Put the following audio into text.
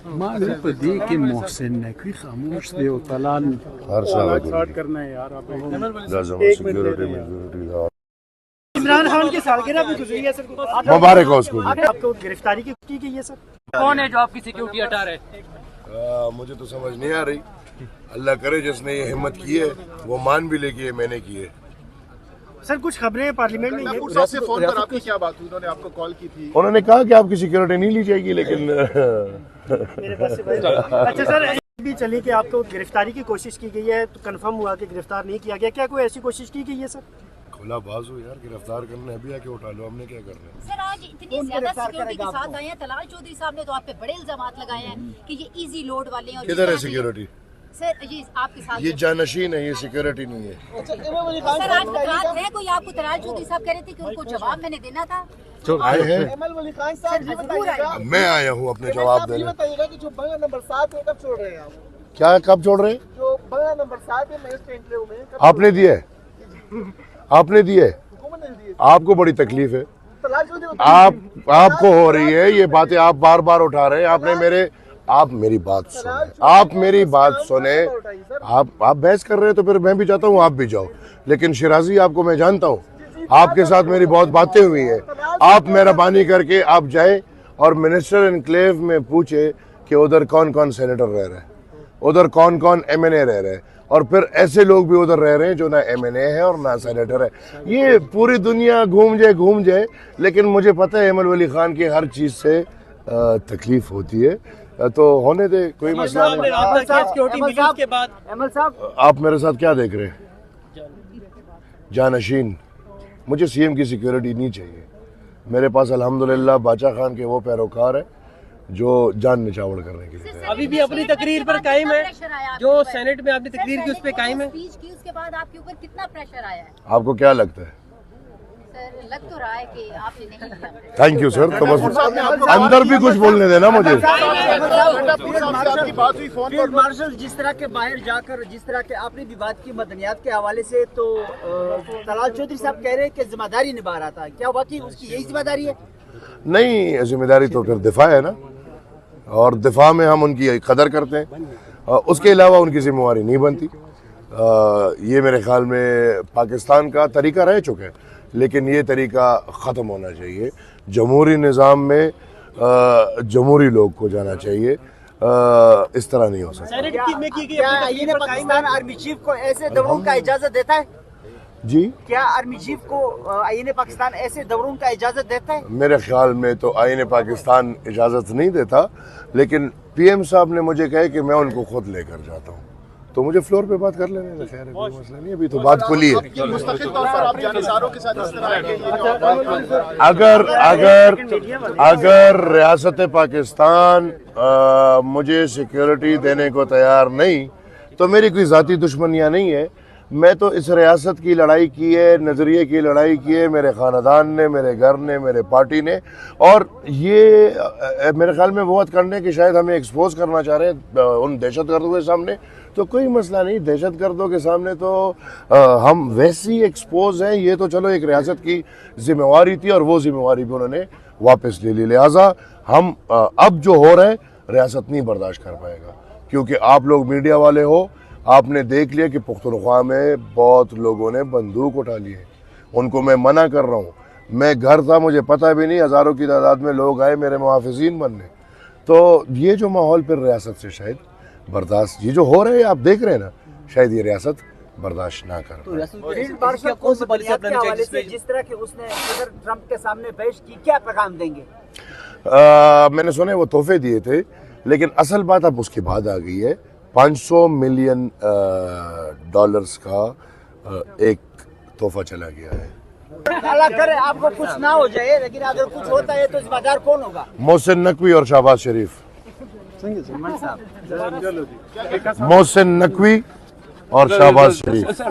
ما وی په دې کې محسن نقوی خاموش دی او طلال ہر سال کرنا ہے یار آپ لازم سیکورٹی میں ضروری ہے. عمران خان کی سالگرہ بھی گزری ہے سر. مبارک ہو اس کو. آپ کو گرفتاری کی گئی ہے سر. کون ہے جو آپ کی سیکورٹی ہٹا رہے؟ مجھے تو سمجھ نہیں آ رہی. اللہ کرے جس نے یہ ہمت کی ہے وہ مان بھی لے کہ یہ میں نے کی ہے. سر کچھ خبریں پارلیمنٹ میں فون پر آپ کی کیا بات ہوئی؟ انہوں نے آپ کو کال کی تھی. انہوں نے کہا کہ آپ کی سیکورٹی نہیں لی جائے گی لیکن اچھا سر بھی چلی کہ آپ کو گرفتاری کی کوشش کی گئی ہے تو کنفرم ہوا کہ گرفتار نہیں کیا گیا. کیا کوئی ایسی کوشش کی گئی ہے سر؟ کھلا باز ہو یار, گرفتار کرنا ہے ابھی آ کے اٹھا لو, ہم نے کیا کرنا ہے. سر آج اتنی زیادہ سیکورٹی کے ساتھ آئے ہیں. طلال چودھری صاحب نے تو آپ پہ بڑے الزامات لگائے ہیں کہ یہ ایزی لوڈ والے ہیں. کدھر ہے سیکورٹی؟ سر یہ آپ کے ساتھ یہ جانشین ہے, یہ سیکورٹی نہیں ہے. سر آج رات میں کوئی آپ کو طلال چودھری صاحب کہہ رہے تھے کہ ان کو جواب میں نے دینا تھا. آئے ہیں, سر ضرور آئے. میں آیا ہوں اپنے جواب دینے. بتائیے گا کہ جو بنگلہ نمبر 7 ہے کب چھوڑ رہے ہیں آپ؟ کیا کب چھوڑ رہے ہیں؟ جو بنگلہ نمبر 7 ہے میں اس کے انٹرویو میں آپ نے دیے, آپ نے دیے, آپ کو بڑی تکلیف ہے, آپ کو ہو رہی ہے یہ باتیں, آپ بار بار اٹھا رہے ہیں. آپ نے میرے, آپ میری بات سنیں, آپ میری بات سنیں. آپ بحث کر رہے ہیں تو پھر میں بھی چاہتا ہوں آپ بھی جاؤ, لیکن شیرازی آپ کو میں جانتا ہوں, آپ کے ساتھ میری بہت باتیں ہوئی ہیں. آپ مہربانی کر کے آپ جائیں اور منسٹر انکلیو میں پوچھے کہ ادھر کون کون سینیٹر رہ رہے ہیں, ادھر کون کون ایم این اے رہ رہے ہیں, اور پھر ایسے لوگ بھی ادھر رہ رہے ہیں جو نہ ایم این اے ہے اور نہ سینیٹر ہے. یہ پوری دنیا گھوم جائے, لیکن مجھے پتہ ہے احمد ولی خان کی ہر چیز سے تکلیف ہوتی ہے, تو ہونے دے, کوئی مسئلہ نہیں. آپ میرے ساتھ کیا دیکھ رہے ہیں؟ جانشین. مجھے سی ایم کی سیکورٹی نہیں چاہیے. میرے پاس الحمدللہ باچا خان کے وہ پیروکار ہیں جو جان نچاور کرنے کے لیے. ابھی بھی اپنی تقریر پر قائم ہے جو سینٹ میں آپ نے تقریر کی اس پہ قائم ہے. اسپیچ کی اس کے بعد آپ کے اوپر کتنا پریشر آیا ہے؟ آپ کو کیا لگتا ہے؟ سر لگ تو رہا ہے کہ آپ نے نہیں کیا. Thank you sir. تو بس اندر بھی کچھ بولنے دینا مجھے. فیلڈ مارشل جس طرح کے باہر جا کر جس طرح کے آپ نے بھی بات کی مدنیات کے حوالے سے, تو طلال چودھری صاحب کہہ رہے ہیں کہ ذمہ داری نبھا رہا تھا. کیا واقعی اس کی یہی ذمہ داری ہے؟ نہیں, ذمہ داری تو پھر دفاع ہے نا, اور دفاع میں ہم ان کی قدر کرتے ہیں. اس کے علاوہ ان کی ذمہ داری نہیں بنتی. یہ میرے خیال میں پاکستان کا طریقہ رہ چکا ہے, لیکن یہ طریقہ ختم ہونا چاہیے. جمہوری نظام میں جمہوری لوگ کو جانا چاہیے, اس طرح نہیں ہو سکتا. کیا پاکستان آرمی چیف کو ایسے دوروں کا اجازت دیتا ہے؟ جی, کیا آرمی چیف کو آئین پاکستان ایسے دوروں کا اجازت دیتا ہے؟ میرے خیال میں تو آئین پاکستان اجازت نہیں دیتا, لیکن پی ایم صاحب نے مجھے کہا کہ میں ان کو خود لے کر جاتا ہوں, تو مجھے فلور پہ بات کر لینے میں خیر ہے, کوئی مسئلہ نہیں. ابھی تو بات کھلی ہے. مستقل طور پر آپ جانشینوں کے ساتھ اس طرح کے اگر ریاست پاکستان مجھے سیکورٹی دینے کو تیار نہیں تو میری کوئی ذاتی دشمنیاں نہیں ہے. میں تو اس ریاست کی لڑائی کی ہے, نظریے کی لڑائی کی ہے, میرے خاندان نے, میرے گھر نے, میرے پارٹی نے, اور یہ میرے خیال میں بہت کرنے کہ شاید ہمیں ایکسپوز کرنا چاہ رہے ہیں ان دہشت گردوں کے سامنے. تو کوئی مسئلہ نہیں, دہشت گردوں کے سامنے تو ہم ویسی ایکسپوز ہیں. یہ تو چلو ایک ریاست کی ذمہ داری تھی اور وہ ذمہ داری بھی انہوں نے واپس لے لی. لہٰذا ہم اب جو ہو رہے ہیں ریاست نہیں برداشت کر پائے گا, کیونکہ آپ لوگ میڈیا والے ہو, آپ نے دیکھ لیا کہ پختونخوا میں بہت لوگوں نے بندوق اٹھا لی ہے. ان کو میں منع کر رہا ہوں. میں گھر تھا, مجھے پتہ بھی نہیں, ہزاروں کی تعداد میں لوگ آئے میرے محافظین بننے. تو یہ جو ماحول پھر ریاست سے شاید برداشت, یہ جو ہو رہے ہیں آپ دیکھ رہے ہیں نا, شاید یہ ریاست برداشت نہ کر پائے. فیلڈ مارشل کون سی پالیسی اپنانے چاہیے جس طرح کہ اس نے صدر ٹرمپ کے سامنے پیش کی, کیا پیغام دیں گے؟ میں نے سنا وہ تحفے دیے تھے, لیکن اصل بات اب اس کے بعد آ گئی ہے. $500 ملین کا ایک تحفہ چلا گیا ہے. اللہ کرے آپ کو کچھ نہ ہو جائے, لیکن اگر کچھ ہوتا ہے تو ذمہ دار کون ہوگا؟ محسن نقوی اور شہباز شریف. محسن نقوی اور شہباز شریف.